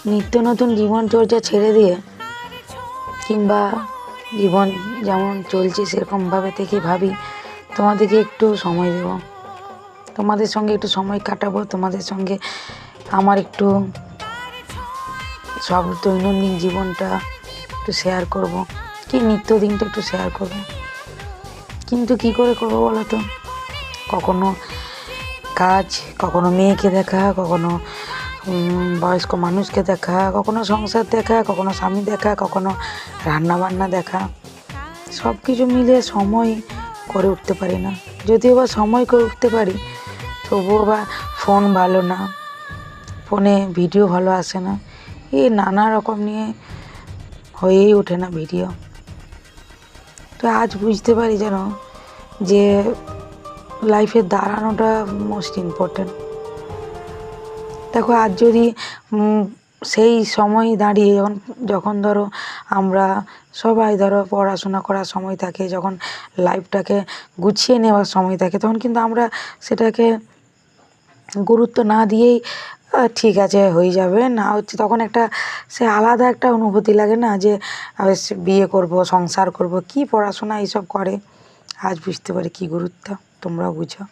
নিত্য নতুন জীবনচর্চা ছেড়ে দিয়ে কিংবা জীবন যেমন চলছে সেরকমভাবে থেকে ভাবি তোমাদেরকে একটু সময় দেব, তোমাদের সঙ্গে একটু সময় কাটাবো, তোমাদের সঙ্গে আমার একটু সব দৈনন্দিন জীবনটা একটু শেয়ার করব, কি নিত্যদিনটা একটু শেয়ার করব। কিন্তু কি করে করবো বলো তো? কখনো কাজ, কখনো মেয়েকে দেখা, কখনো বয়স্ক মানুষকে দেখা, কখনো সংসার দেখা, কখনো স্বামী দেখা, কখনো রান্নাবান্না দেখা, সব কিছু মিলে সময় করে উঠতে পারি না। যদিও বা সময় করে উঠতে পারি তবুও বা ফোন ভালো না, ফোনে ভিডিও ভালো আসে না, এই নানা রকম নিয়ে হয়েই ওঠে না ভিডিও। তো আজ বুঝতে পারি যেন যে লাইফে দাঁড়ানোটা মোস্ট ইম্পর্ট্যান্ট। দেখো আজ যদি সেই সময় দাঁড়িয়ে যখন ধরো আমরা সবাই ধরো পড়াশোনা করার সময় থাকে, যখন লাইফটাকে গুছিয়ে নেওয়ার সময় থাকে, তখন কিন্তু আমরা সেটাকে গুরুত্ব না দিয়েই ঠিক আছে হয়ে যাবে না হচ্ছে, তখন একটা সে আলাদা একটা অনুভূতি লাগে না যে বিয়ে করব, সংসার করব, কি পড়াশোনা এইসব করে। আজ বুঝতে পারি কী গুরুত্ব, তোমরাও বুঝো।